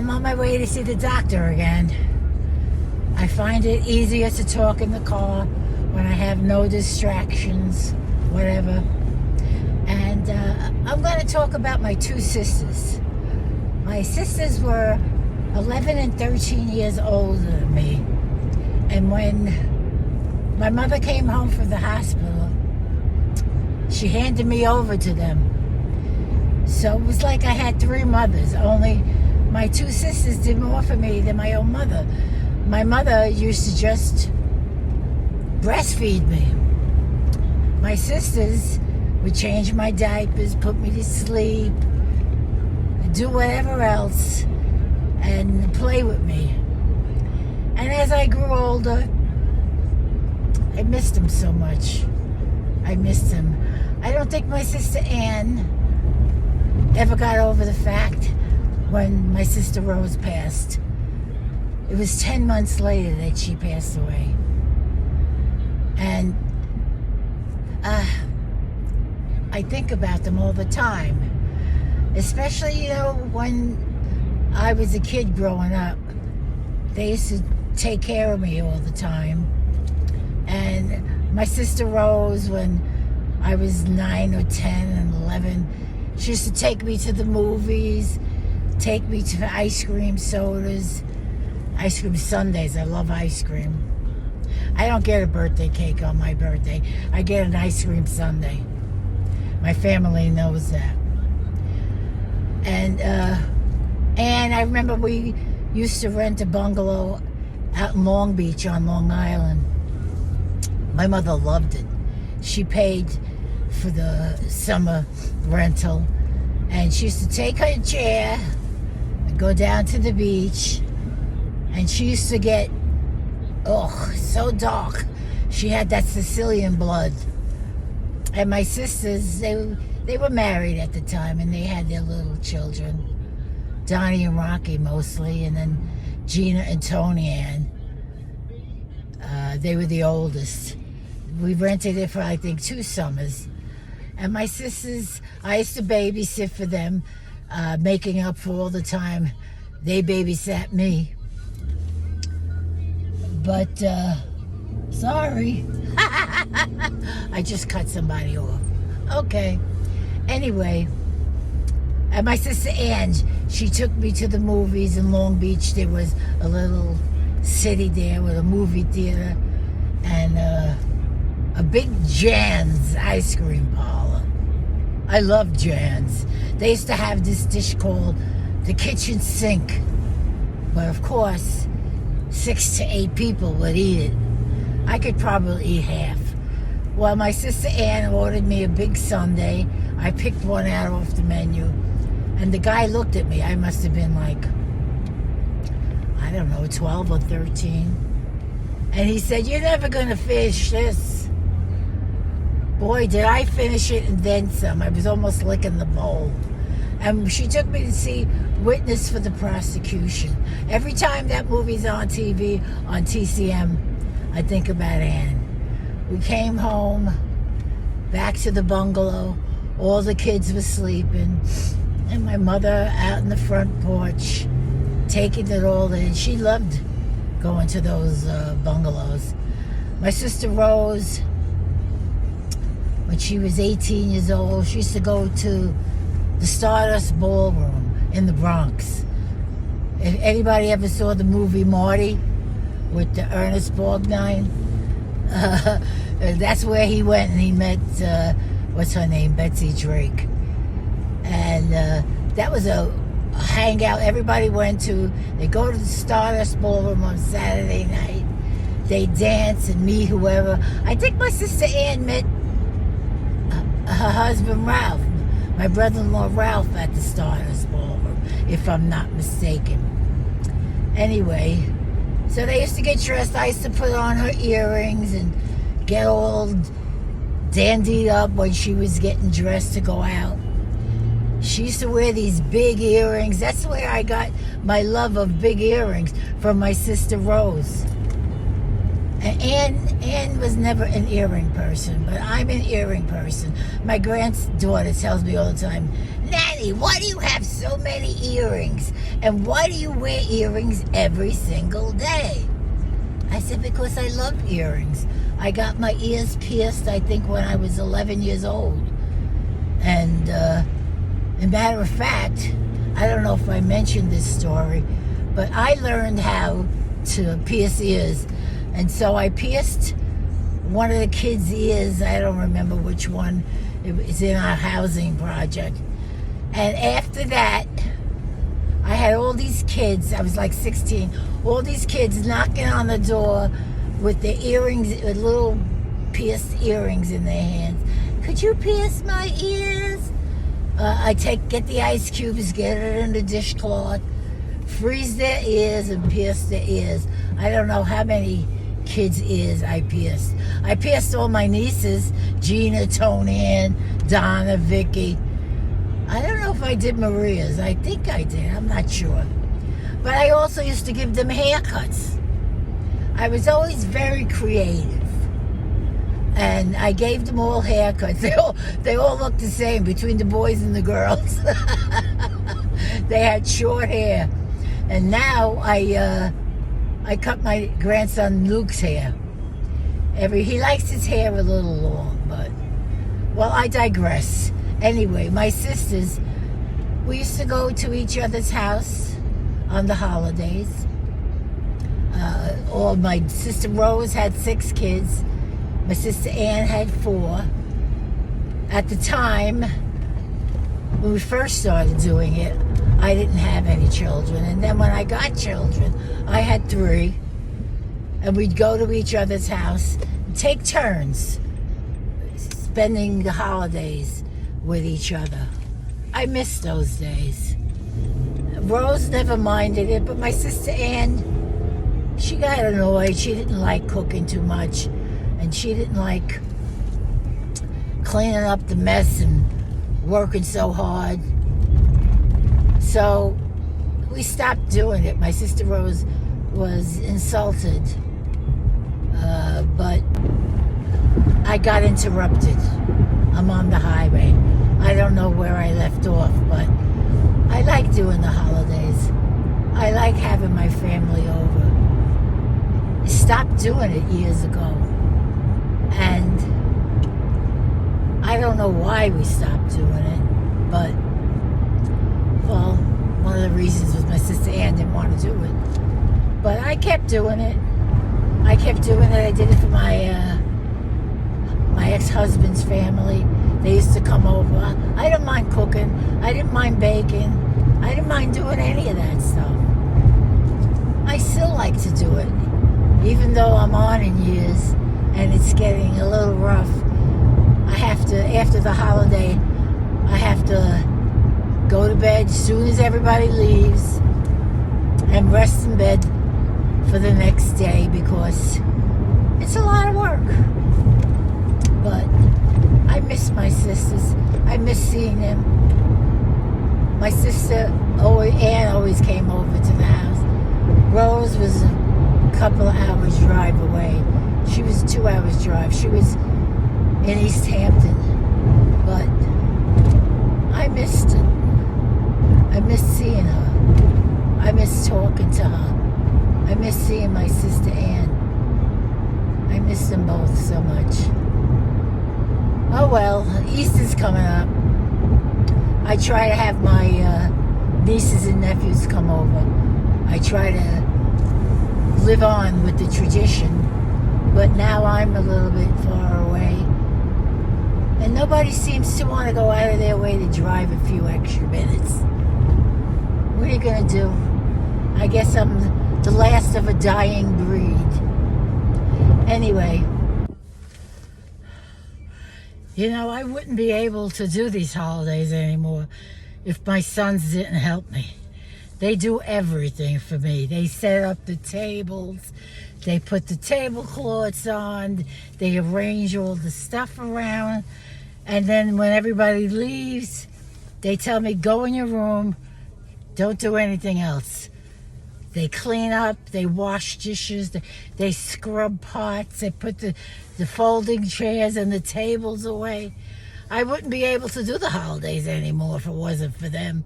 I'm on my way to see the doctor again. I find it easier to talk in the car when I have no distractions, whatever. And I'm going to talk about my two sisters. My sisters were 11 and 13 years older than me. And when my mother came home from the hospital, she handed me over to them. So it was like I had three mothers, only my two sisters did more for me than my own mother. My mother used to just breastfeed me. My sisters would change my diapers, put me to sleep, do whatever else, and play with me. And as I grew older, I missed them so much. I missed them. I don't think my sister Ann ever got over the fact when my sister Rose passed. It was 10 months later that she passed away. And I think about them all the time. Especially, when I was a kid growing up. They used to take care of me all the time. And my sister Rose, when I was 9 or 10 and 11, she used to take me to the movies, take me to ice cream sodas, ice cream sundaes. I love ice cream. I don't get a birthday cake on my birthday. I get an ice cream sundae. My family knows that. And I remember we used to rent a bungalow out in Long Beach on Long Island. My mother loved it. She paid for the summer rental, and she used to take her chair and go down to the beach, and she used to get so dark. She had that Sicilian blood. And my sisters, they were married at the time, and they had their little children, Donnie and Rocky mostly, and then Gina and Tony Ann. They were the oldest. We rented it for, I think, 2 summers. And my sisters, I used to babysit for them, making up for all the time they babysat me. But, sorry. I just cut somebody off. Okay. Anyway, and my sister Ann, she took me to the movies in Long Beach. There was a little city there with a movie theater and a big Jan's ice cream parlor. I love Jan's. They used to have this dish called the kitchen sink. But of course, 6 to 8 people would eat it. I could probably eat half. Well, my sister Ann ordered me a big sundae. I picked one out off the menu. And the guy looked at me. I must have been like, I don't know, 12 or 13. And he said, "You're never going to finish this." Boy, did I finish it and then some. I was almost licking the bowl. And she took me to see Witness for the Prosecution. Every time that movie's on TV, on TCM, I think about Ann. We came home, back to the bungalow. All the kids were sleeping. And my mother out in the front porch, taking it all in. She loved going to those bungalows. My sister Rose, when she was 18 years old, she used to go to the Stardust Ballroom in the Bronx. If anybody ever saw the movie Marty with the Ernest Borgnine, that's where he went and he met, what's her name, Betsy Drake. And that was a hangout everybody went to. They go to the Stardust Ballroom on Saturday night. They dance and meet whoever. I think my sister Ann met her husband Ralph, my brother-in-law Ralph, at the Stardust Ballroom, if I'm not mistaken. Anyway, so they used to get dressed. I used to put on her earrings and get all dandied up when she was getting dressed to go out. She used to wear these big earrings. That's where I got my love of big earrings, from my sister Rose. And Ann was never an earring person, but I'm an earring person. My granddaughter tells me all the time, "Nanny, Daddy, why do you have so many earrings? And why do you wear earrings every single day? I said, because I love earrings. I got my ears pierced, I think, when I was 11 years old. And, as a matter of fact, I don't know if I mentioned this story, but I learned how to pierce ears. And so I pierced one of the kids' ears. I don't remember which one. It was in our housing project. And after that, I had all these kids, I was like 16, all these kids knocking on the door with their earrings, with little pierced earrings in their hands. Could you pierce my ears? I get the ice cubes, get it in the dishcloth, freeze their ears and pierce their ears. I don't know how many kids' ears I pierced. I pierced all my nieces, Gina, Tony, Ann, Donna, Vicky. I don't know if I did Maria's. I think I did. I'm not sure. But I also used to give them haircuts. I was always very creative. And I gave them all haircuts. They all looked the same between the boys and the girls. They had short hair. And now I cut my grandson Luke's hair. He likes his hair a little long, but, well, I digress. Anyway, my sisters, we used to go to each other's house on the holidays. My sister Rose had 6 kids. My sister Ann had 4. At the time, when we first started doing it, I didn't have any children. And then when I got children, I had 3. And we'd go to each other's house and take turns spending the holidays with each other. I miss those days. Rose never minded it, but my sister Ann, she got annoyed. She didn't like cooking too much, and she didn't like cleaning up the mess and working so hard. So we stopped doing it. My sister Rose was insulted, but I got interrupted. I'm on the highway. I don't know where I left off, but I like doing the holidays. I like having my family over. I stopped doing it years ago. And I don't know why we stopped doing it, but, well, one of the reasons was my sister Ann didn't want to do it. But I kept doing it. I kept doing it. I did it for my ex-husband's family. They used to come over. I didn't mind cooking. I didn't mind baking. I didn't mind doing any of that stuff. I still like to do it, even though I'm on in years and it's getting a little rough. I have to, after the holiday, I have to go to bed as soon as everybody leaves and rest in bed for the next day because it's a lot of work. But I miss my sisters. I miss seeing them. My sister, Ann, always came over to the house. Rose was a couple of hours drive away. She was 2 hours drive. She was in East Hampton. But I missed it. I miss seeing her. I miss talking to her. I miss seeing my sister Ann. I miss them both so much. Oh well, Easter's coming up. I try to have my nieces and nephews come over. I try to live on with the tradition, but now I'm a little bit far away. And nobody seems to want to go out of their way to drive a few extra minutes. What are you going to do? I guess I'm the last of a dying breed. Anyway, you know, I wouldn't be able to do these holidays anymore if my sons didn't help me. They do everything for me. They set up the tables. They put the tablecloths on. They arrange all the stuff around. And then when everybody leaves, they tell me, go in your room. Don't do anything else. They clean up. They wash dishes. They scrub pots. They put the folding chairs and the tables away. I wouldn't be able to do the holidays anymore if it wasn't for them.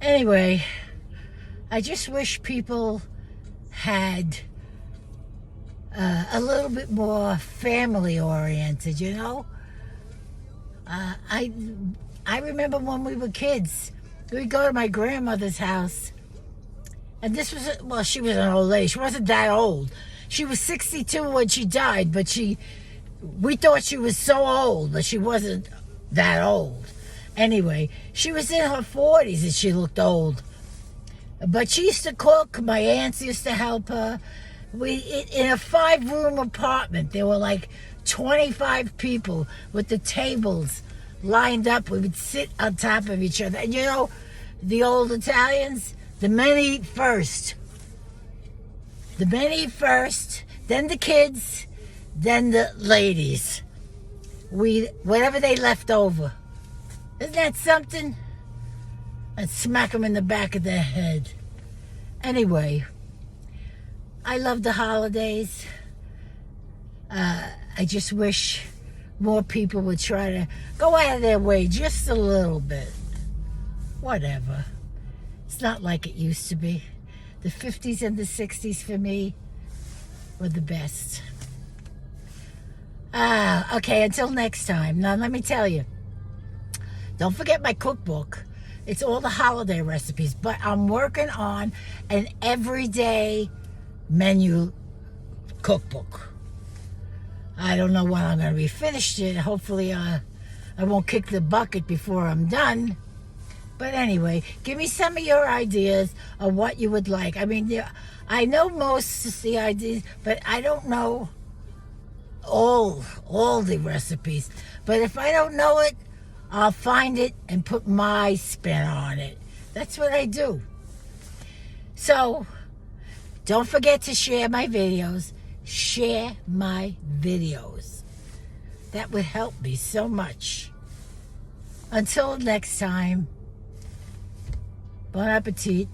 Anyway, I just wish people had a little bit more family oriented, you know. I remember when we were kids, we'd go to my grandmother's house, and this was, well, she was an old lady. She wasn't that old. She was 62 when she died, but we thought she was so old, but she wasn't that old. Anyway, she was in her 40s and she looked old. But she used to cook. My aunts used to help her. In a 5-room apartment, there were like 25 people with the tables lined up. We would sit on top of each other. And you know, the old Italians, the men eat first. The men eat first, then the kids, then the ladies. Whatever they left over. Isn't that something? I'd smack them in the back of their head. Anyway, I love the holidays. I just wish more people would try to go out of their way just a little bit. Whatever. It's not like it used to be. The 50s and the 60s for me were the best. Okay, until next time. Now, let me tell you. Don't forget my cookbook. It's all the holiday recipes, but I'm working on an everyday menu cookbook. I don't know when I'm going to be finished it. Hopefully I won't kick the bucket before I'm done. But anyway, give me some of your ideas of what you would like. I mean, I know most of the ideas, but I don't know all the recipes. But if I don't know it, I'll find it and put my spin on it. That's what I do. So, don't forget to share my videos. Share my videos. That would help me so much. Until next time, bon appetit.